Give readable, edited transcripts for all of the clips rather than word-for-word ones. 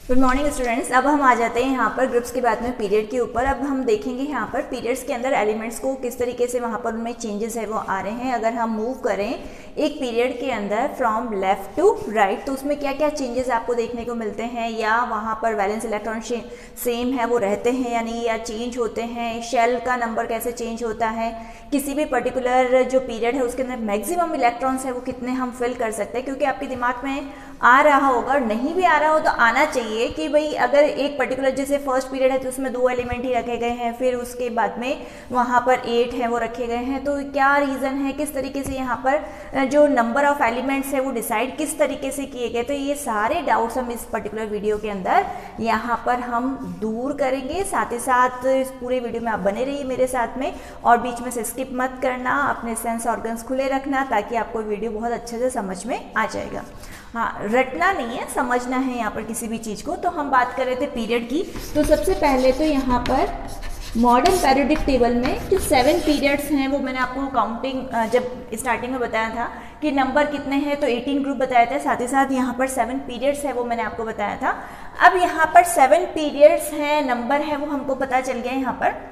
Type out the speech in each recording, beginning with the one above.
Good morning students. अब हम आ जाते हैं यहाँ पर ग्रुप्स के बाद में पीरियड के ऊपर। अब हम देखेंगे यहाँ पर पीरियड्स के अंदर एलिमेंट्स को किस तरीके से वहाँ पर उनमें चेंजेस है वो आ रहे हैं। अगर हम मूव करें एक पीरियड के अंदर फ्रॉम लेफ्ट टू राइट तो उसमें क्या क्या चेंजेस आपको देखने को मिलते हैं, या वहाँ पर वैलेंस इलेक्ट्रॉन सेम है वो रहते हैं या नहीं, या चेंज होते हैं, शेल का नंबर कैसे चेंज होता है, किसी भी पर्टिकुलर जो पीरियड है उसके अंदर मैक्सिमम इलेक्ट्रॉन्स है वो कितने हम फिल कर सकते हैं। क्योंकि आपके दिमाग में आ रहा होगा और नहीं भी आ रहा हो तो आना चाहिए कि भाई अगर एक पर्टिकुलर जैसे फर्स्ट पीरियड है तो उसमें 2 एलिमेंट ही रखे गए हैं, फिर उसके बाद में वहाँ पर 8 है वो रखे गए हैं, तो क्या रीज़न है, किस तरीके से यहाँ पर जो नंबर ऑफ एलिमेंट्स है वो डिसाइड किस तरीके से किए गए। तो ये सारे डाउट्स हम इस पर्टिकुलर वीडियो के अंदर यहाँ पर हम दूर करेंगे। साथ ही साथ इस पूरे वीडियो में आप बने रहिए मेरे साथ में और बीच में से स्किप मत करना, अपने सेंस ऑर्गन्स खुले रखना ताकि आपको वीडियो बहुत अच्छे से समझ में आ जाएगा। हाँ, रटना नहीं है, समझना है यहाँ पर किसी भी चीज़ को। तो हम बात कर रहे थे पीरियड की। तो सबसे पहले तो यहाँ पर मॉडर्न पीरियोडिक टेबल में जो 7 पीरियड्स हैं वो मैंने आपको काउंटिंग जब स्टार्टिंग में बताया था कि नंबर कितने हैं तो 18 ग्रुप बताया था, साथ ही साथ यहाँ पर 7 पीरियड्स है वो मैंने आपको बताया था। अब यहाँ पर 7 पीरियड्स हैं, नंबर है वो हमको पता चल गया यहाँ पर।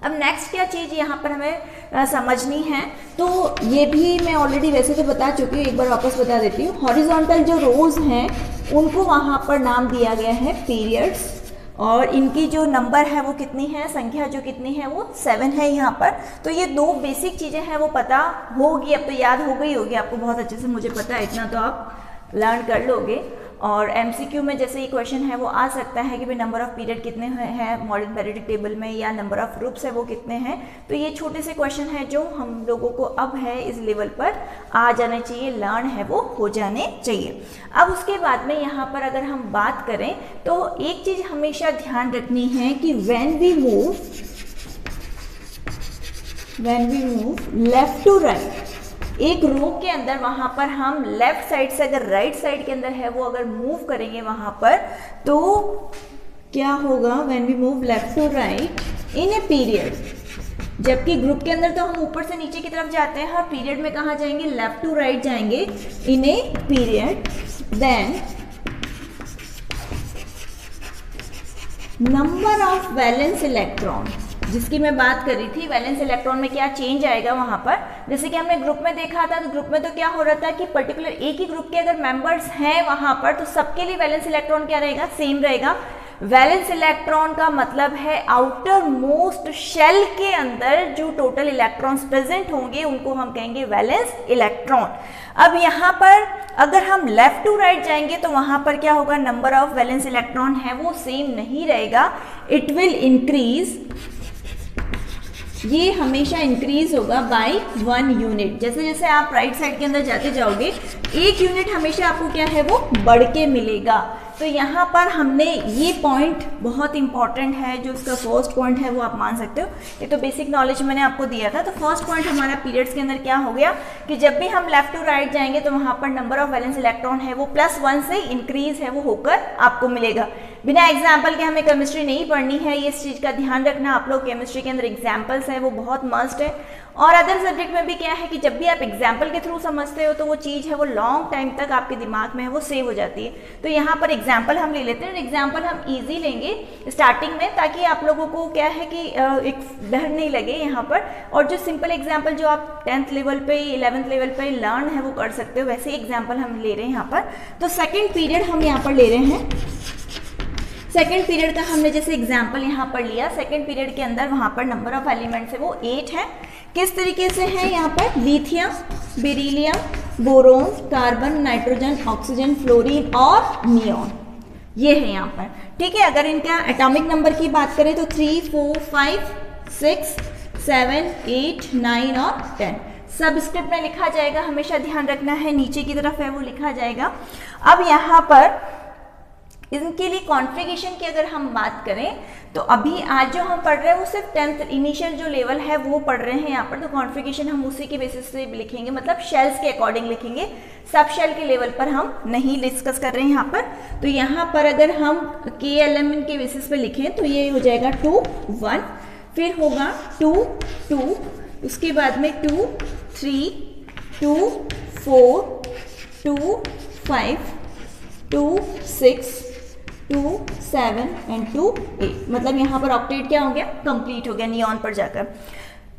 अब नेक्स्ट क्या चीज़ यहाँ पर हमें समझनी है, तो ये भी मैं ऑलरेडी वैसे तो बता चुकी हूँ, एक बार वापस बता देती हूँ। हॉरिजॉन्टल जो रोज हैं उनको वहाँ पर नाम दिया गया है पीरियड्स, और इनकी जो नंबर है वो कितनी है, संख्या जो कितनी है वो 7 है यहाँ पर। तो ये 2 बेसिक चीज़ें हैं वो पता होगी, अब तो याद हो गई होगी आपको बहुत अच्छे से, मुझे पता है, इतना तो आप लर्न कर लोगे। और एमसीक्यू में जैसे ये क्वेश्चन है वो आ सकता है कि भाई नंबर ऑफ पीरियड कितने हैं मॉडर्न पीरियोडिक टेबल में, या नंबर ऑफ ग्रुप्स है वो कितने हैं। तो ये छोटे से क्वेश्चन है जो हम लोगों को अब है इस लेवल पर आ जाना चाहिए, लर्न है वो हो जाने चाहिए। अब उसके बाद में यहाँ पर अगर हम बात करें तो एक चीज़ हमेशा ध्यान रखनी है कि when we move left to right एक रो के अंदर, वहाँ पर हम लेफ्ट साइड से अगर राइट साइड के अंदर है वो अगर मूव करेंगे वहाँ पर तो क्या होगा, when we move left to right in a period, जबकि ग्रुप के अंदर तो हम ऊपर से नीचे की तरफ जाते हैं, हर पीरियड में कहाँ जाएंगे, लेफ्ट टू राइट जाएंगे in a period, then number of valence electron जिसकी मैं बात कर रही थी, वैलेंस इलेक्ट्रॉन में क्या चेंज आएगा वहाँ पर। जैसे कि हमने ग्रुप में देखा था, तो ग्रुप में तो क्या हो रहा था कि पर्टिकुलर एक ही ग्रुप के अगर मेंबर्स हैं वहाँ पर तो सबके लिए वैलेंस इलेक्ट्रॉन क्या रहेगा, सेम रहेगा। वैलेंस इलेक्ट्रॉन का मतलब है आउटर मोस्ट शेल के अंदर जो टोटल इलेक्ट्रॉन्स प्रेजेंट होंगे उनको हम कहेंगे वैलेंस इलेक्ट्रॉन। अब यहाँ पर अगर हम लेफ्ट टू राइट जाएंगे तो वहाँ पर क्या होगा, नंबर ऑफ वैलेंस इलेक्ट्रॉन है वो सेम नहीं रहेगा, इट विल इंक्रीज, ये हमेशा इंक्रीज होगा बाय 1 यूनिट। जैसे जैसे आप राइट साइड के अंदर जाते जाओगे 1 यूनिट हमेशा आपको क्या है वो बढ़ के मिलेगा। तो यहाँ पर हमने ये पॉइंट बहुत इंपॉर्टेंट है, जो उसका फर्स्ट पॉइंट है वो आप मान सकते हो, ये तो बेसिक नॉलेज मैंने आपको दिया था। तो फर्स्ट पॉइंट हमारा पीरियड्स के अंदर क्या हो गया कि जब भी हम लेफ्ट टू राइट जाएंगे तो वहाँ पर नंबर ऑफ वैलेंस इलेक्ट्रॉन है वो +1 से इंक्रीज है वो होकर आपको मिलेगा। बिना एग्जाम्पल के हमें केमिस्ट्री नहीं पढ़नी है, ये इस चीज़ का ध्यान रखना। आप लोग केमिस्ट्री के अंदर एग्जाम्पल्स है वो बहुत मस्ट है, और अदर सब्जेक्ट में भी क्या है कि जब भी आप एग्जाम्पल के थ्रू समझते हो तो वो चीज़ है वो लॉन्ग टाइम तक आपके दिमाग में है वो सेव हो जाती है। तो यहाँ पर एग्जाम्पल हम ले लेते हैं, एग्जाम्पल हम इजी लेंगे स्टार्टिंग में ताकि आप लोगों को क्या है कि एक डर नहीं लगे यहाँ पर, और जो सिंपल एग्जाम्पल जो आप 10th लेवल पे 11th लेवल पे लर्न है वो कर सकते हो, वैसे एग्जाम्पल हम ले रहे हैं यहाँ पर। तो सेकेंड पीरियड हम यहाँ पर ले रहे हैं, सेकेंड पीरियड का हमने जैसे एग्जाम्पल यहाँ पर लिया, सेकेंड पीरियड के अंदर वहाँ पर नंबर ऑफ एलिमेंट्स है वो 8 है। किस तरीके से है यहाँ पर, lithium, beryllium, boron, carbon, nitrogen, oxygen, fluorine और नियॉन, ये है यहाँ पर। ठीक है, अगर इनका एटॉमिक नंबर की बात करें तो 3, 4, 5, 6, 7, 8, 9 और 10 सबस्क्रिप्ट में लिखा जाएगा, हमेशा ध्यान रखना है, नीचे की तरफ है वो लिखा जाएगा। अब यहाँ पर इनके लिए कॉन्फ़िगरेशन की अगर हम बात करें तो अभी आज जो हम पढ़ रहे हैं वो सिर्फ 10th इनिशियल जो लेवल है वो पढ़ रहे हैं यहाँ पर। तो कॉन्फ़िगरेशन हम उसी के बेसिस से लिखेंगे, मतलब शेल्स के अकॉर्डिंग लिखेंगे, सब शेल के लेवल पर हम नहीं डिस्कस कर रहे हैं यहाँ पर। तो यहाँ पर अगर हम KLM के बेसिस पे लिखें तो ये हो जाएगा 2, 1, फिर होगा 2, 2, उसके बाद में 2, 3, 2, 4, 2, 5, 2, 6, 2 7 एंड 2 8, मतलब यहाँ पर ऑक्टेट क्या हो गया, कंप्लीट हो गया नियॉन पर जाकर।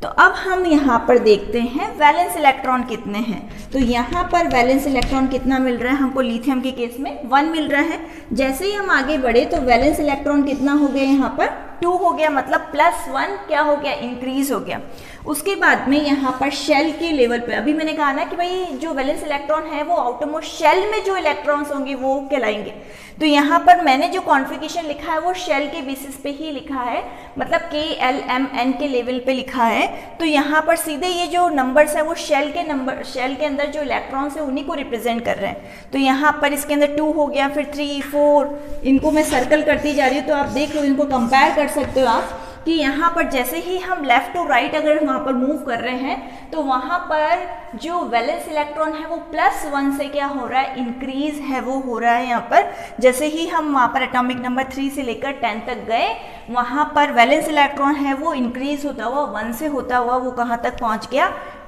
तो अब हम यहाँ पर देखते हैं वैलेंस इलेक्ट्रॉन कितने हैं। तो यहाँ पर वैलेंस इलेक्ट्रॉन कितना मिल रहा है हमको, लिथियम के केस में 1 मिल रहा है। जैसे ही हम आगे बढ़े तो वैलेंस इलेक्ट्रॉन कितना हो गया, यहाँ पर 2 हो गया, मतलब +1 क्या हो गया, इंक्रीज हो गया। उसके बाद में यहाँ पर शेल के लेवल पे, अभी मैंने कहा ना कि भाई जो वैलेंस इलेक्ट्रॉन है वो आउटरमोस्ट शेल में जो इलेक्ट्रॉन्स होंगे वो कहलाएंगे। तो यहाँ पर मैंने जो कॉन्फ़िगरेशन लिखा है वो शेल के बेसिस पे ही लिखा है, मतलब KLMN के लेवल पे लिखा है। तो यहाँ पर सीधे ये जो नंबर्स है वो शेल के अंदर जो इलेक्ट्रॉन्स है उन्हीं को रिप्रेजेंट कर रहे हैं। तो यहाँ पर इसके अंदर 2 हो गया, फिर 3 4, इनको मैं सर्कल करती जा रही हूँ। तो आप देख लो, इनको कंपेयर कर सकते हो आप कि यहाँ पर जैसे ही हम लेफ्ट टू राइट अगर वहाँ पर मूव कर रहे हैं तो वहाँ पर जो वैलेंस इलेक्ट्रॉन है वो +1 से क्या हो रहा है, इंक्रीज है वो हो रहा है। यहाँ पर जैसे ही हम वहाँ पर एटॉमिक नंबर 3 से लेकर 10 तक गए, वहाँ पर वैलेंस इलेक्ट्रॉन है वो इंक्रीज होता हुआ 1 से होता हुआ वो कहाँ तक पहुँच गया,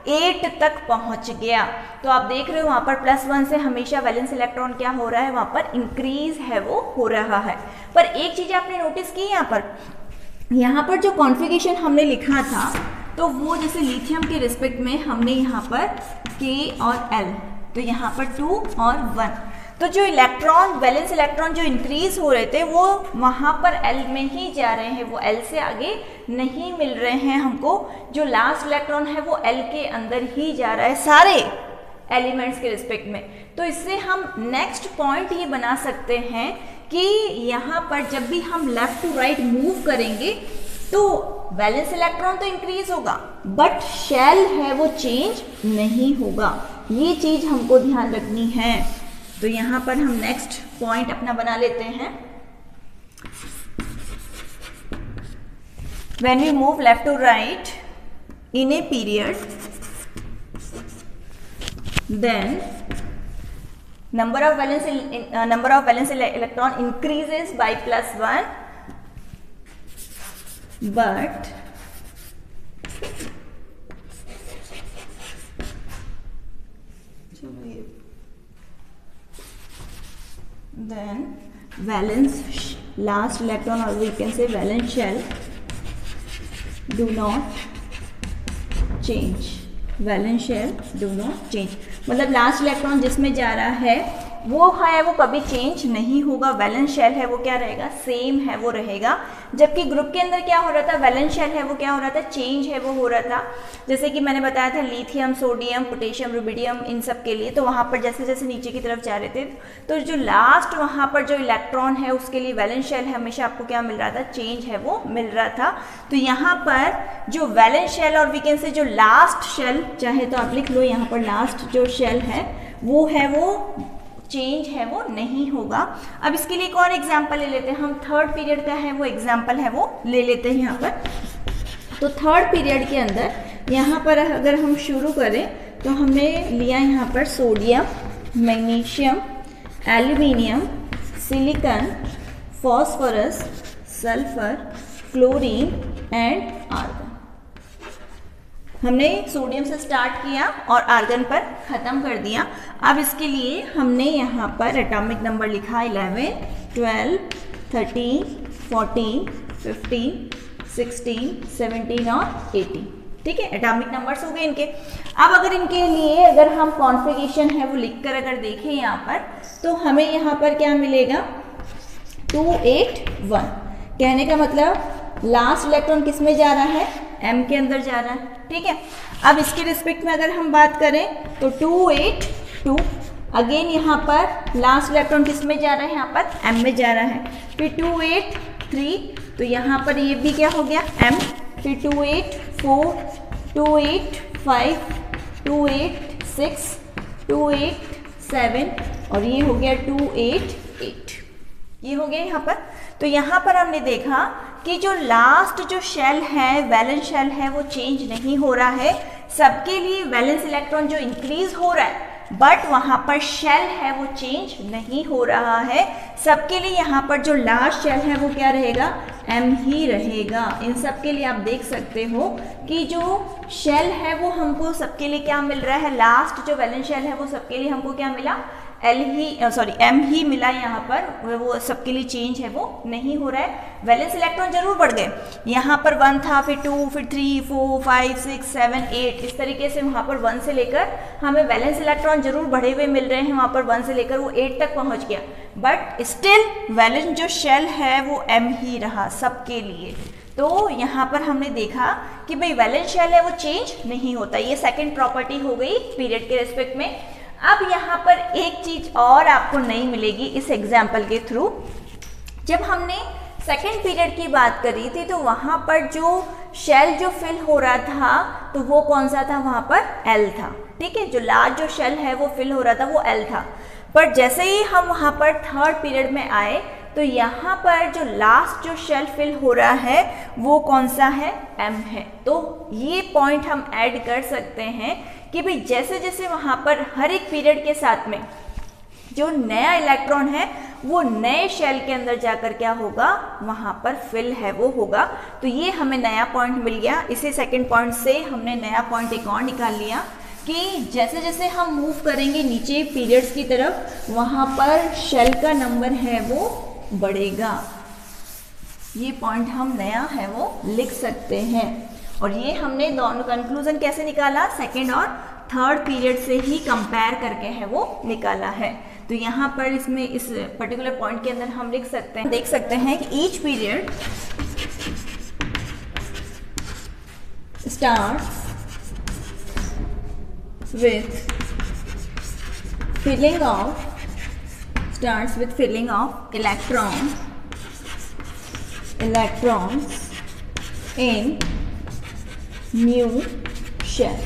8 तक पहुँच गया। तो आप देख रहे हो वहाँ पर +1 से हमेशा वैलेंस इलेक्ट्रॉन क्या हो रहा है, वहाँ पर इंक्रीज है वो हो रहा है। पर एक चीज़ आपने नोटिस की, यहाँ पर जो कॉन्फ़िगरेशन हमने लिखा था तो वो जैसे लिथियम के रिस्पेक्ट में हमने यहाँ पर K और L, तो यहाँ पर 2 और 1, तो जो इलेक्ट्रॉन वैलेंस इलेक्ट्रॉन जो इंक्रीज हो रहे थे वो वहाँ पर L में ही जा रहे हैं, वो L से आगे नहीं मिल रहे हैं हमको। जो लास्ट इलेक्ट्रॉन है वो L के अंदर ही जा रहा है सारे एलिमेंट्स के रिस्पेक्ट में। तो इससे हम नेक्स्ट पॉइंट ये बना सकते हैं कि यहाँ पर जब भी हम लेफ्ट टू राइट मूव करेंगे तो वैलेंस इलेक्ट्रॉन तो इंक्रीज होगा बट शेल है वो चेंज नहीं होगा। ये चीज हमको ध्यान रखनी है। तो यहाँ पर हम नेक्स्ट पॉइंट अपना बना लेते हैं। When we move left to right in a period, then number of valence electron increases by +1, but then valence last electron, or we can say valence shell, do not change. Valence shell do not change, मतलब last electron जिसमें जा रहा है वो कभी change नहीं होगा। Valence shell है वो क्या रहेगा, सेम है वो रहेगा। जबकि ग्रुप के अंदर क्या हो रहा था, वैलेंस शेल है वो क्या हो रहा था, चेंज है वो हो रहा था। जैसे कि मैंने बताया था लिथियम, सोडियम, पोटेशियम, रुबिडियम, इन सब के लिए तो वहाँ पर जैसे जैसे नीचे की तरफ जा रहे थे तो जो लास्ट वहाँ पर जो इलेक्ट्रॉन है उसके लिए वैलेंस शेल है हमेशा आपको क्या मिल रहा था, चेंज है वो मिल रहा था। तो यहाँ पर जो वैलेंस शेल और वी कैन से जो लास्ट शेल, चाहे तो आप लिख लो यहाँ पर लास्ट जो शेल है वो चेंज है वो नहीं होगा। अब इसके लिए एक और एग्जाम्पल ले लेते हैं हम, थर्ड पीरियड का है वो एग्जाम्पल है वो ले लेते हैं यहाँ पर। तो थर्ड पीरियड के अंदर यहाँ पर अगर हम शुरू करें तो हमने लिया यहाँ पर sodium, magnesium, aluminium, silicon, phosphorus, sulphur, chlorine and argon. हमने सोडियम से स्टार्ट किया और आर्गन पर ख़त्म कर दिया। अब इसके लिए हमने यहाँ पर एटॉमिक नंबर लिखा 11, 12, 13, 14, 15, 16, 17 और 18। ठीक है, एटॉमिक नंबर्स हो गए इनके। अब अगर इनके लिए अगर हम कॉन्फ़िगरेशन है वो लिख कर अगर देखें यहाँ पर तो हमें यहाँ पर क्या मिलेगा, 281। कहने का मतलब लास्ट इलेक्ट्रॉन किस में जा रहा है, M के अंदर जा रहा है। ठीक है, अब इसके रिस्पेक्ट में अगर हम बात करें तो 282, अगेन यहाँ पर लास्ट इलेक्ट्रॉन किस में जा रहा है, यहाँ पर M में जा रहा है। फिर 283, तो यहाँ पर ये भी क्या हो गया, M। फिर 284, 285, 286, 287 और ये हो गया 288, ये हो गया यहाँ पर। तो यहाँ पर हमने देखा कि जो लास्ट जो शेल है, वैलेंस शेल है वो चेंज नहीं हो रहा है। सबके लिए वैलेंस इलेक्ट्रॉन जो इंक्रीज हो रहा है बट वहाँ पर शेल है वो चेंज नहीं हो रहा है। सबके लिए यहाँ पर जो लास्ट शेल है वो क्या रहेगा, M ही रहेगा। इन सब के लिए आप देख सकते हो कि जो शेल है वो हमको सबके लिए क्या मिल रहा है, लास्ट जो वैलेंस शेल है वो सबके लिए हमको क्या मिला, एम ही मिला यहाँ पर, वो सबके लिए चेंज है वो नहीं हो रहा है। वैलेंस इलेक्ट्रॉन जरूर बढ़ गए, यहाँ पर 1 था, फिर 2, फिर 3, 4, 5, 6, 7, 8, इस तरीके से वहाँ पर 1 से लेकर हमें वैलेंस इलेक्ट्रॉन जरूर बढ़े हुए मिल रहे हैं, वहाँ पर 1 से लेकर वो 8 तक पहुँच गया, बट स्टिल वैलेंस जो शेल है वो m ही रहा सबके लिए। तो यहाँ पर हमने देखा कि भाई वैलेंस शेल है वो चेंज नहीं होता, ये सेकेंड प्रॉपर्टी हो गई पीरियड के रेस्पेक्ट में। अब यहाँ पर एक चीज और आपको नहीं मिलेगी इस एग्जाम्पल के थ्रू। जब हमने सेकेंड पीरियड की बात करी थी तो वहाँ पर जो शेल जो फिल हो रहा था तो वो कौन सा था, वहाँ पर L था, ठीक है। जो लार्ज जो शेल है वो फिल हो रहा था वो L था, पर जैसे ही हम वहाँ पर थर्ड पीरियड में आए तो यहाँ पर जो लास्ट जो शेल फिल हो रहा है वो कौन सा है, M है। तो ये पॉइंट हम ऐड कर सकते हैं कि भाई जैसे जैसे वहाँ पर हर एक पीरियड के साथ में जो नया इलेक्ट्रॉन है वो नए शेल के अंदर जाकर क्या होगा, वहाँ पर फिल है वो होगा। तो ये हमें नया पॉइंट मिल गया। इसी सेकंड पॉइंट से हमने नया पॉइंट एक और निकाल लिया कि जैसे जैसे हम मूव करेंगे नीचे पीरियड्स की तरफ, वहाँ पर शेल का नंबर है वो बढ़ेगा। ये पॉइंट हम नया है वो लिख सकते हैं। और ये हमने दोनों कंक्लूजन कैसे निकाला, सेकेंड और थर्ड पीरियड से ही कंपेयर करके है वो निकाला है। तो यहाँ पर इसमें इस पर्टिकुलर पॉइंट के अंदर हम लिख सकते हैं, देख सकते हैं कि each period starts with filling of electrons in new shell।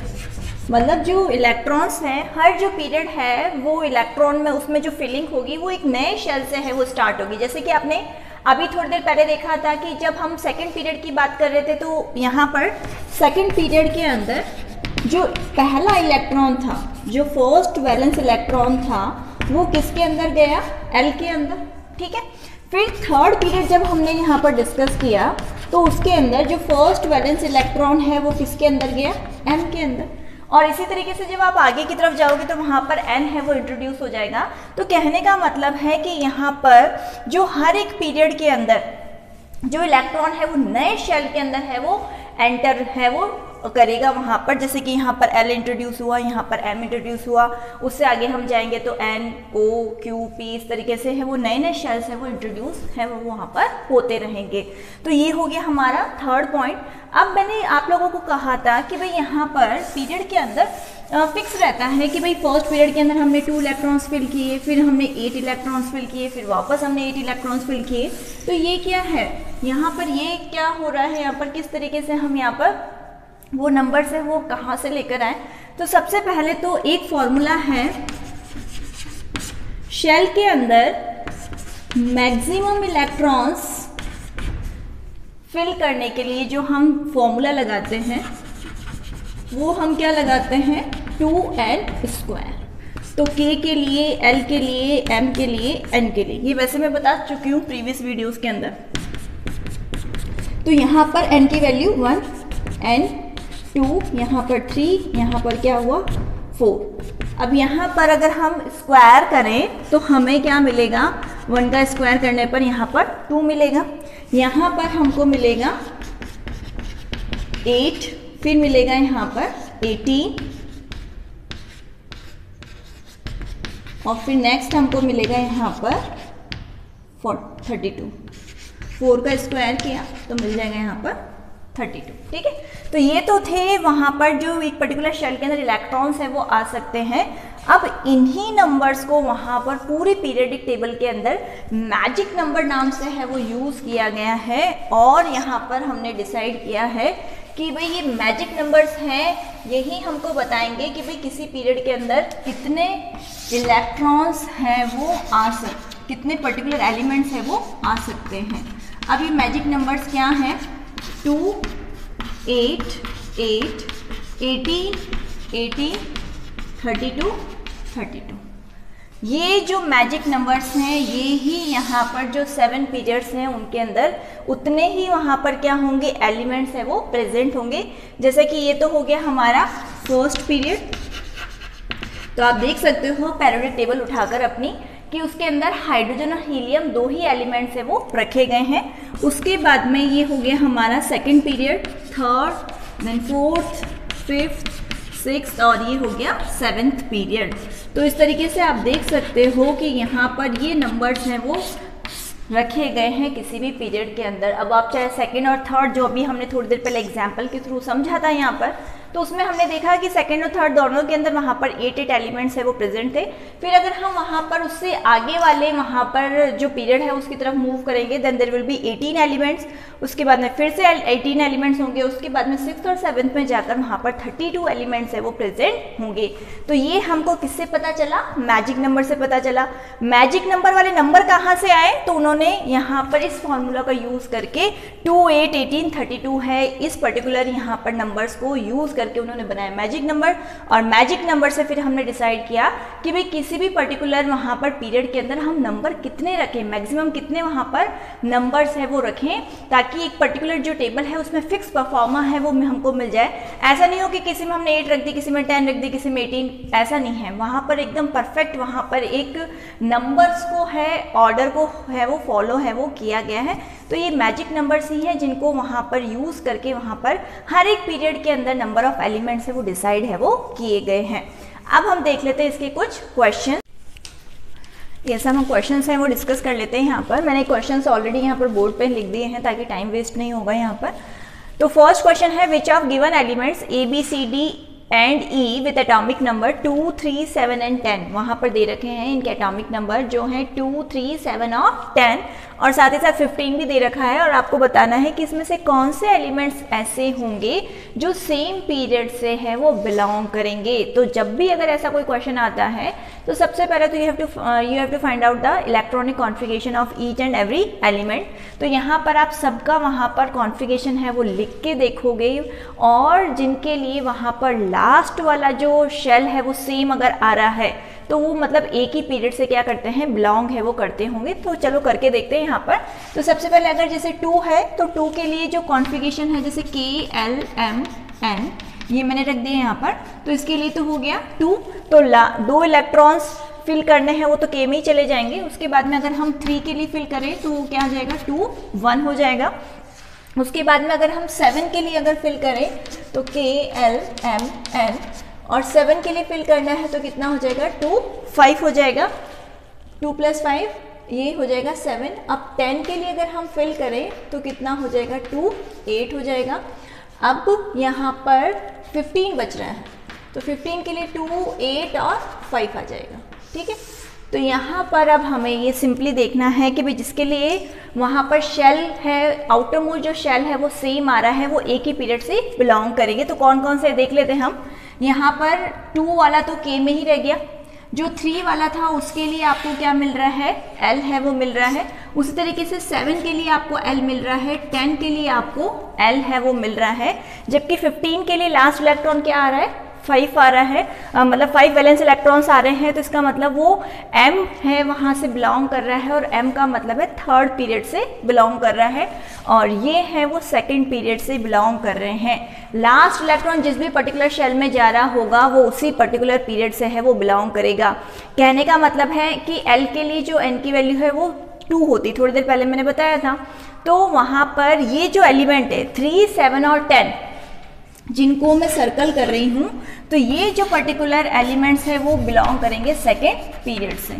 मतलब जो इलेक्ट्रॉन्स हैं, हर जो पीरियड है वो इलेक्ट्रॉन में उसमें जो फिलिंग होगी वो एक नए शेल से है वो स्टार्ट होगी। जैसे कि आपने अभी थोड़ी देर पहले देखा था कि जब हम सेकेंड पीरियड की बात कर रहे थे तो यहाँ पर सेकेंड पीरियड के अंदर जो पहला इलेक्ट्रॉन था, जो फर्स्ट वैलेंस इलेक्ट्रॉन था, वो किसके अंदर गया, L के अंदर, ठीक है। फिर थर्ड पीरियड जब हमने यहाँ पर डिस्कस किया तो उसके अंदर जो फर्स्ट वैलेंस इलेक्ट्रॉन है वो किसके अंदर गया, M के अंदर। और इसी तरीके से जब आप आगे की तरफ जाओगे तो वहाँ पर N है वो इंट्रोड्यूस हो जाएगा। तो कहने का मतलब है कि यहाँ पर जो हर एक पीरियड के अंदर जो इलेक्ट्रॉन है वो नए शेल के अंदर है वो एंटर है वो करेगा वहाँ पर। जैसे कि यहाँ पर L इंट्रोड्यूस हुआ, यहाँ पर M इंट्रोड्यूस हुआ, उससे आगे हम जाएंगे तो N, O, Q, P इस तरीके से है वो नए नए शेल्स है वो इंट्रोड्यूस है वो वहाँ पर होते रहेंगे। तो ये हो गया हमारा थर्ड पॉइंट। अब मैंने आप लोगों को कहा था कि भाई यहाँ पर पीरियड के अंदर फिक्स रहता है कि भाई फर्स्ट पीरियड के अंदर हमने 2 इलेक्ट्रॉन्स फिल किए, फिर हमने 8 इलेक्ट्रॉन्स फिल किए, फिर वापस हमने 8 इलेक्ट्रॉन्स फिल किए। तो ये क्या है, यहाँ पर ये क्या हो रहा है, यहाँ पर किस तरीके से हम यहाँ पर वो नंबर्स है वो कहाँ से लेकर आए। तो सबसे पहले तो एक फॉर्मूला है शेल के अंदर मैक्सिमम इलेक्ट्रॉन्स फिल करने के लिए जो हम फॉर्मूला लगाते हैं वो हम क्या लगाते हैं, 2n²। तो k के लिए, l के लिए, m के लिए, n के लिए, ये वैसे मैं बता चुकी हूँ प्रीवियस वीडियोस के अंदर। तो यहाँ पर n की वैल्यू 1, n 2, यहाँ पर 3, यहाँ पर क्या हुआ 4। अब यहाँ पर अगर हम स्क्वायर करें तो हमें क्या मिलेगा, 1 का स्क्वायर करने पर यहाँ पर 2 मिलेगा, यहाँ पर हमको मिलेगा 8, फिर मिलेगा यहाँ पर 18 और फिर नेक्स्ट हमको मिलेगा यहाँ पर 32। 4 का स्क्वायर किया तो मिल जाएगा यहाँ पर 32, ठीक है। तो ये तो थे वहाँ पर जो एक पर्टिकुलर शेल के अंदर इलेक्ट्रॉन्स हैं वो आ सकते हैं। अब इन्हीं नंबर्स को वहाँ पर पूरी पीरियडिक टेबल के अंदर मैजिक नंबर नाम से है वो यूज़ किया गया है और यहाँ पर हमने डिसाइड किया है कि भाई ये मैजिक नंबर्स हैं, यही हमको बताएंगे कि भाई किसी पीरियड के अंदर कितने इलेक्ट्रॉन्स हैं वो आ सकते, कितने पर्टिकुलर एलिमेंट्स हैं वो आ सकते हैं। अब ये मैजिक नंबर्स क्या हैं, 2, 8, 8, 18, 18, 32, 32। ये जो मैजिक नंबर्स हैं ये ही यहाँ पर जो 7 पीरियड्स हैं उनके अंदर उतने ही वहाँ पर क्या होंगे, एलिमेंट्स है वो प्रेजेंट होंगे। जैसे कि ये तो हो गया हमारा फर्स्ट पीरियड, तो आप देख सकते हो पीरियोडिक टेबल उठाकर अपनी कि उसके अंदर हाइड्रोजन और हीलियम 2 ही एलिमेंट्स है वो रखे गए हैं। उसके बाद में ये हो गया हमारा second period, third, then fourth, fifth, sixth और ये हो गया 7th पीरियड। तो इस तरीके से आप देख सकते हो कि यहाँ पर ये नंबर्स हैं वो रखे गए हैं किसी भी पीरियड के अंदर। अब आप चाहे सेकंड और थर्ड, जो अभी हमने थोड़ी देर पहले एग्जाम्पल के थ्रू समझा था यहाँ पर, तो उसमें हमने देखा कि सेकंड और थर्ड दोनों के अंदर वहाँ पर 8 एलिमेंट्स है वो प्रेजेंट थे। फिर अगर हम वहाँ पर उससे आगे वाले वहाँ पर जो पीरियड है उसकी तरफ मूव करेंगे, then there will be 18 elements. उसके बाद में फिर से 18 एलिमेंट्स होंगे। उसके बाद में 6th और 7th में जाकर वहाँ पर 32 एलिमेंट्स है वो प्रेजेंट होंगे। तो ये हमको किससे पता चला? मैजिक नंबर से पता चला। मैजिक नंबर वाले नंबर कहाँ से आए? तो उन्होंने यहाँ पर इस फॉर्मूला का यूज़ करके 2, 8, 18, 32 है इस पर्टिकुलर यहाँ पर नंबर्स को यूज़ करके उन्होंने बनाया मैजिक नंबर। और मैजिक नंबर से फिर हमने डिसाइड किया कि भाई किसी भी पर्टिकुलर वहाँ पर पीरियड के अंदर हम नंबर कितने रखें, मैक्सिमम कितने वहाँ पर नंबर्स है वो रखें, ताकि एक पर्टिकुलर जो टेबल है उसमें फिक्स परफॉर्मा है वो हमको मिल जाए। ऐसा नहीं हो कि किसी में हमने 8 रख दी, किसी में 10 रख दी, किसी में 18, ऐसा नहीं है। वहाँ पर एकदम परफेक्ट वहाँ पर एक नंबर्स को है, ऑर्डर को है वो फॉलो है वो किया गया है। तो ये मैजिक नंबर्स ही हैं जिनको वहाँ पर यूज़ करके वहाँ पर हर एक पीरियड के अंदर नंबर ऑफ एलिमेंट्स है वो डिसाइड है वो किए गए हैं। अब हम देख लेते हैं इसके कुछ क्वेश्चन। ये सब हम क्वेश्चंस हैं वो डिस्कस कर लेते हैं। यहाँ पर मैंने क्वेश्चंस ऑलरेडी यहाँ पर बोर्ड पे लिख दिए हैं ताकि टाइम वेस्ट नहीं होगा यहाँ पर। तो फर्स्ट क्वेश्चन है, which of given elements A B C D and E with atomic number 2, 3, 7 and 10, वहाँ पर दे रखे हैं इनके एटॉमिक नंबर जो हैं 2, 3, 7 और 10, और साथ ही साथ 15 भी दे रखा है। और आपको बताना है कि इसमें से कौन से एलिमेंट्स ऐसे होंगे जो सेम पीरियड से है वो बिलोंग करेंगे। तो जब भी अगर ऐसा कोई क्वेश्चन आता है तो सबसे पहले तो you have to find out the electronic configuration of each and every element. तो यहाँ पर आप सबका वहाँ पर कॉन्फ़िगरेशन है वो लिख के देखोगे, और जिनके लिए वहाँ पर लास्ट वाला जो शेल है वो सेम अगर आ रहा है तो वो मतलब एक ही पीरियड से क्या करते हैं, बिलोंग है वो करते होंगे। तो चलो करके देखते हैं यहाँ पर। तो सबसे पहले अगर जैसे 2 है तो 2 के लिए जो कॉन्फ़िगरेशन है जैसे K, L, M, N, ये मैंने रख दिया यहाँ पर। तो इसके लिए तो हो गया 2, तो 2 इलेक्ट्रॉन्स फिल करने हैं वो तो K में ही चले जाएंगे। उसके बाद में अगर हम 3 के लिए फिल करें तो वो क्या आ जाएगा, 2, 1 हो जाएगा। उसके बाद में अगर हम 7 के लिए अगर फिल करें तो K, L, M, N, और 7 के लिए फिल करना है तो कितना हो जाएगा, 2, 5 हो जाएगा। 2 + 5 ये हो जाएगा 7। अब 10 के लिए अगर हम फिल करें तो कितना हो जाएगा, 2, 8 हो जाएगा। अब यहाँ पर 15 बच रहा है तो 15 के लिए 2, 8 और 5 आ जाएगा। ठीक है, तो यहाँ पर अब हमें ये सिंपली देखना है कि भाई जिसके लिए वहाँ पर शेल है, आउटर मोस्ट जो शेल है वो सेम आ रहा है, वो एक ही पीरियड से बिलोंग करेंगे। तो कौन कौन से देख लेते हैं हम। यहाँ पर 2 वाला तो K में ही रह गया। जो 3 वाला था उसके लिए आपको क्या मिल रहा है, L है वो मिल रहा है। उसी तरीके से 7 के लिए आपको L मिल रहा है, 10 के लिए आपको L है वो मिल रहा है, जबकि 15 के लिए लास्ट इलेक्ट्रॉन क्या आ रहा है, 5 आ रहा है, मतलब 5 वैलेंस इलेक्ट्रॉन्स आ रहे हैं। तो इसका मतलब वो M है वहाँ से बिलोंग कर रहा है, और M का मतलब है 3rd पीरियड से बिलोंग कर रहा है, और ये है वो 2nd पीरियड से बिलोंग कर रहे हैं। लास्ट इलेक्ट्रॉन जिस भी पर्टिकुलर शेल में जा रहा होगा वो उसी पर्टिकुलर पीरियड से है वो बिलोंग करेगा। कहने का मतलब है कि L के लिए जो N की वैल्यू है वो 2 होती, थोड़ी देर पहले मैंने बताया था। तो वहाँ पर ये जो एलिमेंट है 3, 7 और 10 जिनको मैं सर्कल कर रही हूँ, तो ये जो पर्टिकुलर एलिमेंट्स है वो बिलोंग करेंगे 2nd पीरियड से।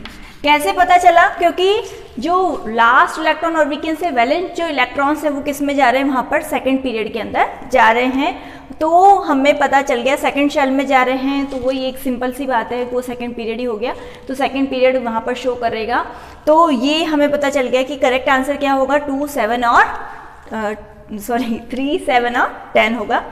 कैसे पता चला, क्योंकि जो लास्ट इलेक्ट्रॉन और वीकेंड से वैलेंट जो इलेक्ट्रॉन्स है वो किस में जा रहे हैं, वहाँ पर 2nd पीरियड के अंदर जा रहे हैं। तो हमें पता चल गया 2nd शेल में जा रहे हैं, तो वही एक सिंपल सी बात है, वो 2nd पीरियड ही हो गया, तो 2nd पीरियड वहाँ पर शो करेगा। तो ये हमें पता चल गया कि करेक्ट आंसर क्या होगा, 2, 7 और 3, 7 और 10 होगा।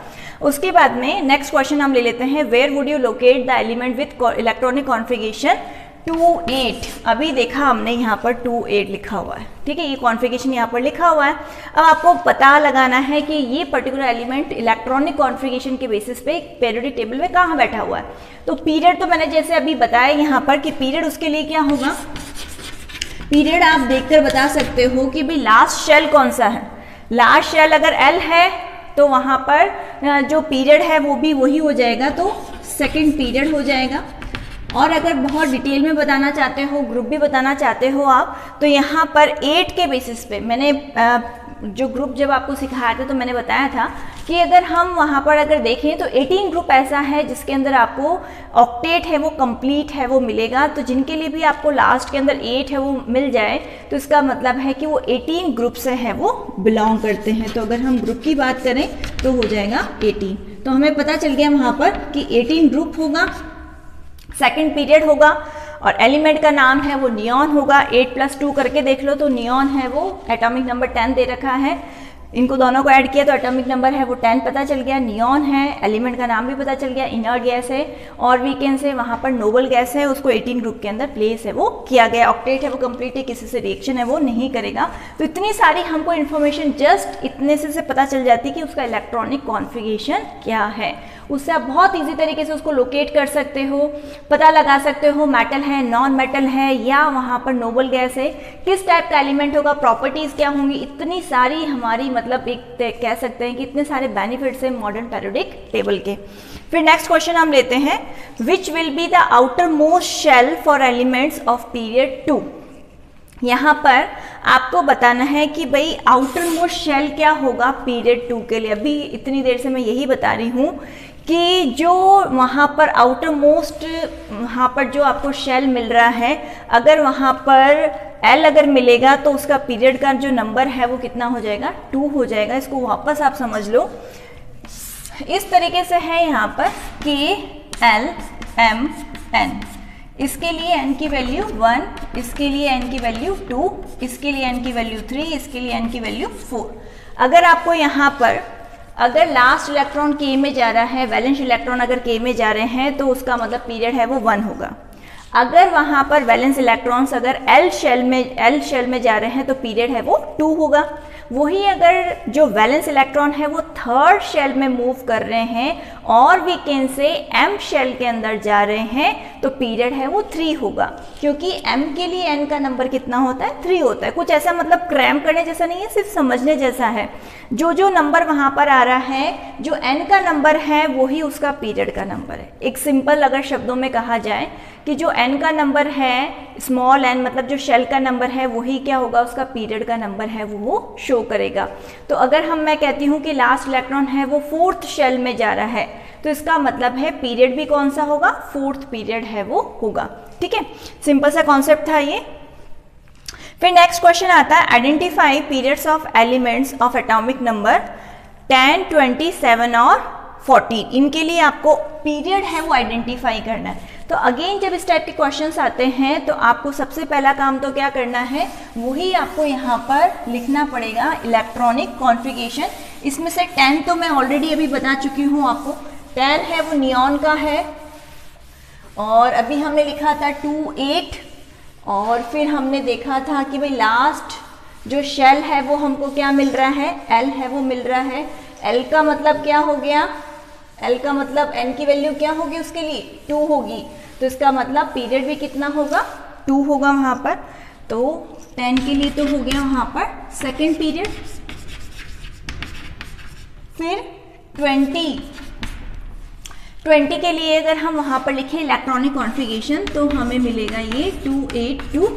उसके बाद में नेक्स्ट क्वेश्चन हम ले लेते हैं, where would you locate the element with electronic configuration 2, 8। अभी देखा हमने यहाँ पर 2, 8 लिखा हुआ है। ठीक है, ये कॉन्फ़िगरेशन यहाँ पर लिखा हुआ है। अब आपको पता लगाना है कि ये पर्टिकुलर एलिमेंट इलेक्ट्रॉनिक कॉन्फ़िगरेशन के बेसिस पे पीरियोडिक टेबल में कहाँ बैठा हुआ है। तो पीरियड तो मैंने जैसे अभी बताया यहाँ पर कि पीरियड उसके लिए क्या होगा, पीरियड आप देखकर बता सकते हो कि भाई लास्ट शेल कौन सा है। लास्ट शेल अगर L है तो वहाँ पर जो पीरियड है वो भी वही हो जाएगा, तो 2nd पीरियड हो जाएगा। और अगर बहुत डिटेल में बताना चाहते हो, ग्रुप भी बताना चाहते हो आप, तो यहाँ पर 8 के बेसिस पे मैंने जो ग्रुप जब आपको सिखाया था तो मैंने बताया था कि अगर हम वहाँ पर अगर देखें तो 18 ग्रुप ऐसा है जिसके अंदर आपको ऑक्टेट है वो कंप्लीट है वो मिलेगा। तो जिनके लिए भी आपको लास्ट के अंदर 8 है वो मिल जाए तो इसका मतलब है कि वो 18 ग्रुप से है वो बिलोंग करते हैं। तो अगर हम ग्रुप की बात करें तो हो जाएगा 18। तो हमें पता चल गया वहाँ पर कि 18 ग्रुप होगा, सेकेंड पीरियड होगा और एलिमेंट का नाम है वो नियॉन होगा। 8 + 2 करके देख लो तो नियॉन है वो एटॉमिक नंबर 10 दे रखा है, इनको दोनों को ऐड किया तो एटॉमिक नंबर है वो 10 पता चल गया। नियॉन है, एलिमेंट का नाम भी पता चल गया, इनर्ट गैस है और वीकेंड से वहाँ पर नोबल गैस है, उसको 18 ग्रुप के अंदर प्लेस है वो किया गया। ऑक्टेट है वो कंप्लीट है, किसी से रिएक्शन है वो नहीं करेगा। तो इतनी सारी हमको इन्फॉर्मेशन जस्ट इतने से पता चल जाती है कि उसका इलेक्ट्रॉनिक कॉन्फ़िगरेशन क्या है। उससे आप बहुत इजी तरीके से उसको लोकेट कर सकते हो, पता लगा सकते हो मेटल है, नॉन मेटल है या वहाँ पर नोबल गैस है, किस टाइप का एलिमेंट होगा, प्रॉपर्टीज़ क्या होंगी। इतनी सारी हमारी मतलब एक कह सकते हैं कि इतने सारे बेनिफिट्स हैं मॉडर्न पीरियोडिक टेबल के। फिर नेक्स्ट क्वेश्चन हम लेते हैं, which will be the outermost shell for elements of period 2। यहाँ पर आपको बताना है कि भाई आउटर मोस्ट शेल क्या होगा पीरियड 2 के लिए। अभी इतनी देर से मैं यही बता रही हूँ कि जो वहाँ पर आउटर मोस्ट वहाँ पर जो आपको शेल मिल रहा है, अगर वहाँ पर एल अगर मिलेगा तो उसका पीरियड का जो नंबर है वो कितना हो जाएगा, 2 हो जाएगा। इसको वापस आप समझ लो, इस तरीके से है यहाँ पर कि एल एम एन, इसके लिए n की वैल्यू 1, इसके लिए n की वैल्यू 2, इसके लिए n की वैल्यू 3, इसके लिए n की वैल्यू 4। अगर आपको यहाँ पर अगर लास्ट इलेक्ट्रॉन k में जा रहा है, वैलेंस इलेक्ट्रॉन अगर k में जा रहे हैं तो उसका मतलब पीरियड है वो 1 होगा। अगर वहाँ पर वैलेंस इलेक्ट्रॉन्स अगर L शेल में जा रहे हैं तो पीरियड है वो 2 होगा। वही अगर जो वैलेंस इलेक्ट्रॉन है वो थर्ड शेल में मूव कर रहे हैं और वीकेंड से M शेल के अंदर जा रहे हैं तो पीरियड है वो 3 होगा, क्योंकि M के लिए N का नंबर कितना होता है, 3 होता है। कुछ ऐसा मतलब क्रैम करने जैसा नहीं है, सिर्फ समझने जैसा है। जो नंबर वहाँ पर आ रहा है, जो N का नंबर है वही उसका पीरियड का नंबर है। एक सिंपल अगर शब्दों में कहा जाए कि जो n का नंबर है, स्मॉल n मतलब जो शेल का नंबर है वही क्या होगा, उसका पीरियड का नंबर है वो शो करेगा। तो अगर मैं कहती हूँ कि लास्ट इलेक्ट्रॉन है वो 4th शेल में जा रहा है तो इसका मतलब है पीरियड भी कौन सा होगा, 4th पीरियड है वो होगा। ठीक है, सिंपल सा कॉन्सेप्ट था ये। फिर नेक्स्ट क्वेश्चन आता है, identify periods of elements of atomic number 10, 27 और 14। इनके लिए आपको पीरियड है वो आइडेंटिफाई करना है। तो अगेन जब इस टाइप के क्वेश्चंस आते हैं तो आपको सबसे पहला काम तो क्या करना है, वही आपको यहाँ पर लिखना पड़ेगा, इलेक्ट्रॉनिक कॉन्फ़िगरेशन। इसमें से 10 तो मैं ऑलरेडी अभी बता चुकी हूँ आपको, 10 है वो नियॉन का है और अभी हमने लिखा था 2, 8 और फिर हमने देखा था कि भाई लास्ट जो शेल है वो हमको क्या मिल रहा है, L है वो मिल रहा है। L का मतलब क्या हो गया, L का मतलब n की वैल्यू क्या होगी उसके लिए, 2 होगी। तो इसका मतलब पीरियड भी कितना होगा, 2 होगा वहाँ पर। तो 10 के लिए तो हो गया वहाँ पर सेकेंड पीरियड। फिर 20 के लिए अगर हम वहाँ पर लिखें इलेक्ट्रॉनिक कॉन्फ़िगरेशन तो हमें मिलेगा ये 282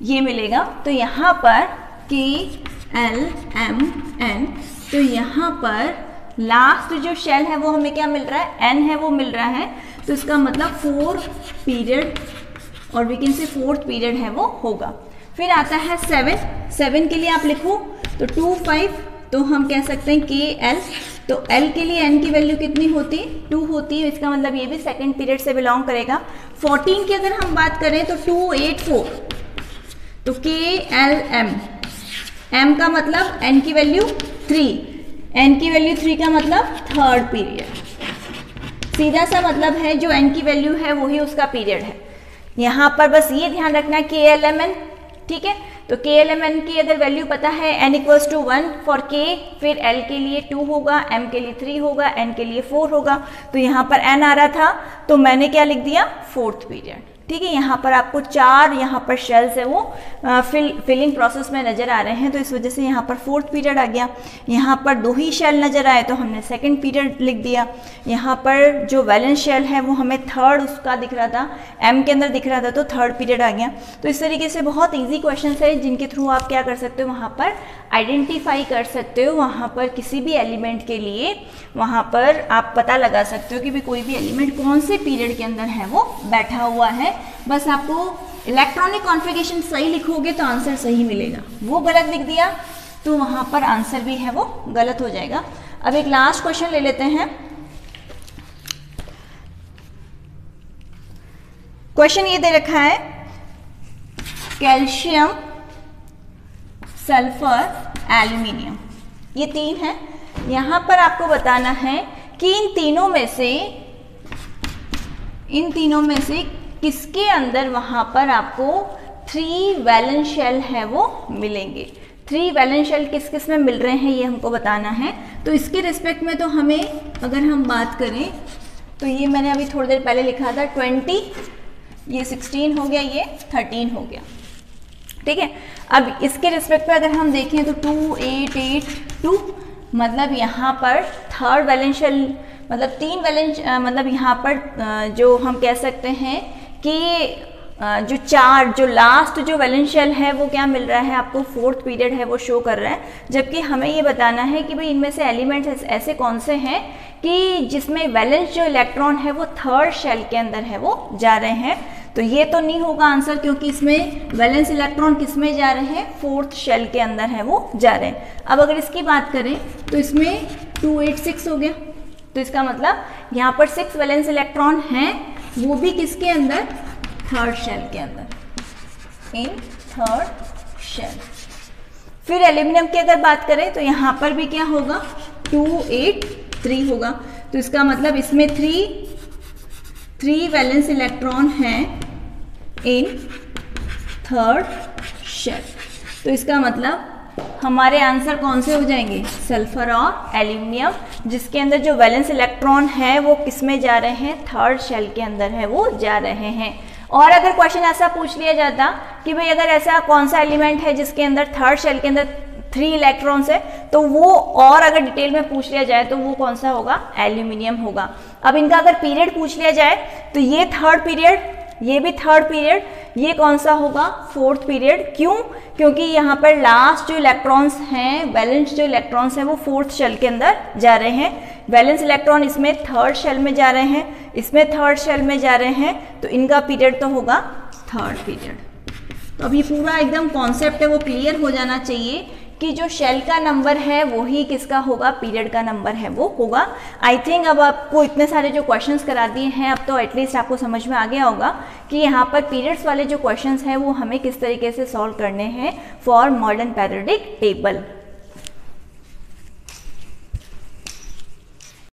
ये मिलेगा। तो यहाँ पर K L M N, तो यहाँ पर लास्ट जो शेल है वो हमें क्या मिल रहा है, N है वो मिल रहा है। तो इसका मतलब 4 पीरियड और we can say 4th period है वो होगा। फिर आता है 7 के लिए आप लिखो तो 2, 5, तो हम कह सकते हैं के L। तो L के लिए N की वैल्यू कितनी होती है, 2 होती है। इसका मतलब ये भी सेकेंड पीरियड से बिलोंग करेगा। 14 की अगर हम बात करें तो 2, 8, 4, तो के L M, M का मतलब N की वैल्यू 3, n की वैल्यू 3 का मतलब थर्ड पीरियड। सीधा सा मतलब है जो n की वैल्यू है वही उसका पीरियड है। यहाँ पर बस ये ध्यान रखना है KLMN, ठीक है। तो KLMN की अगर वैल्यू पता है n = 1 फॉर k, फिर L के लिए 2 होगा, M के लिए 3 होगा, N के लिए 4 होगा। तो यहाँ पर n आ रहा था तो मैंने क्या लिख दिया, 4th पीरियड। ठीक है। यहाँ पर आपको 4 यहाँ पर शेल्स है वो फिलिंग प्रोसेस में नज़र आ रहे हैं, तो इस वजह से यहाँ पर 4th पीरियड आ गया। यहाँ पर 2 ही शेल नज़र आए तो हमने 2nd पीरियड लिख दिया। यहाँ पर जो वैलेंस शेल है वो हमें 3rd उसका दिख रहा था, M के अंदर दिख रहा था, तो 3rd पीरियड आ गया। तो इस तरीके से बहुत ईजी क्वेश्चन है जिनके थ्रू आप क्या कर सकते हो, वहाँ पर आइडेंटिफाई कर सकते हो, वहाँ पर किसी भी एलिमेंट के लिए वहाँ पर आप पता लगा सकते हो कि भाई कोई भी एलिमेंट कौन से पीरियड के अंदर है वो बैठा हुआ है। बस आपको इलेक्ट्रॉनिक कॉन्फ़िगरेशन सही लिखोगे तो आंसर सही मिलेगा, वो गलत लिख दिया तो वहाँ पर आंसर भी है वो गलत हो जाएगा। अब एक लास्ट क्वेश्चन ले लेते हैं। क्वेश्चन ये दे रखा है कैल्शियम, सल्फर, एल्यूमिनियम, ये 3 है। यहाँ पर आपको बताना है कि इन तीनों में से किसके अंदर वहाँ पर आपको 3 वैलेंस शेल है वो मिलेंगे। 3 वैलेंस शेल किस किस में मिल रहे हैं ये हमको बताना है। तो इसके रिस्पेक्ट में तो हमें अगर हम बात करें तो ये मैंने अभी थोड़ी देर पहले लिखा था 20, ये 16 हो गया, ये 13 हो गया, ठीक है। अब इसके रिस्पेक्ट में अगर हम देखें तो 2, 8, 8, 2, मतलब यहाँ पर 3rd वैलेंस शेल, मतलब 3 वैलेंस, मतलब यहाँ पर जो हम कह सकते हैं कि जो लास्ट जो वैलेंस शेल है वो क्या मिल रहा है आपको, 4th पीरियड है वो शो कर रहा है। जबकि हमें ये बताना है कि भाई इनमें से एलिमेंट्स ऐसे कौन से हैं कि जिसमें वैलेंस जो इलेक्ट्रॉन है वो 3rd शेल के अंदर है वो जा रहे हैं। तो ये तो नहीं होगा आंसर, क्योंकि इसमें वैलेंस इलेक्ट्रॉन किस में जा रहे हैं, 4th शेल के अंदर है वो जा रहे हैं। अब अगर इसकी बात करें तो इसमें 2, 8, 6 हो गया, तो इसका मतलब यहाँ पर 6 वैलेंस इलेक्ट्रॉन हैं, वो भी किसके अंदर, 3rd शेल के अंदर, इन 3rd शेल। फिर एल्यूमिनियम की अगर बात करें तो यहाँ पर भी क्या होगा, 2, 8, 3 होगा, तो इसका मतलब इसमें 3 वैलेंस इलेक्ट्रॉन हैं इन 3rd शेल। तो इसका मतलब हमारे आंसर कौन से हो जाएंगे, सल्फर और एल्यूमिनियम, जिसके अंदर जो वैलेंस इलेक्ट्रॉन है वो किस में जा रहे हैं, 3rd शेल के अंदर है वो जा रहे हैं। और अगर क्वेश्चन ऐसा पूछ लिया जाता कि भाई अगर ऐसा कौन सा एलिमेंट है जिसके अंदर 3rd शेल के अंदर 3 इलेक्ट्रॉन्स है, तो वो और अगर डिटेल में पूछ लिया जाए तो वो कौन सा होगा, एल्यूमिनियम होगा। अब इनका अगर पीरियड पूछ लिया जाए तो ये 3rd पीरियड, ये भी 3rd पीरियड, ये कौन सा होगा, 4th पीरियड। क्यों, क्योंकि यहाँ पर लास्ट जो इलेक्ट्रॉन्स हैं, वैलेंस जो इलेक्ट्रॉन्स हैं वो 4th शेल के अंदर जा रहे हैं। वैलेंस इलेक्ट्रॉन इसमें 3rd शेल में जा रहे हैं, इसमें 3rd शेल में जा रहे हैं, तो इनका पीरियड तो होगा 3rd पीरियड। तो अब ये पूरा एकदम कॉन्सेप्ट है वो क्लियर हो जाना चाहिए कि जो शेल का नंबर है वही किसका होगा, पीरियड का नंबर है वो होगा। आई थिंक अब आपको इतने सारे जो क्वेश्चंस करा दिए हैं, अब तो एटलीस्ट आपको समझ में आ गया होगा कि यहाँ पर पीरियड्स वाले जो क्वेश्चंस हैं वो हमें किस तरीके से सॉल्व करने हैं फॉर मॉडर्न पीरियोडिक टेबल।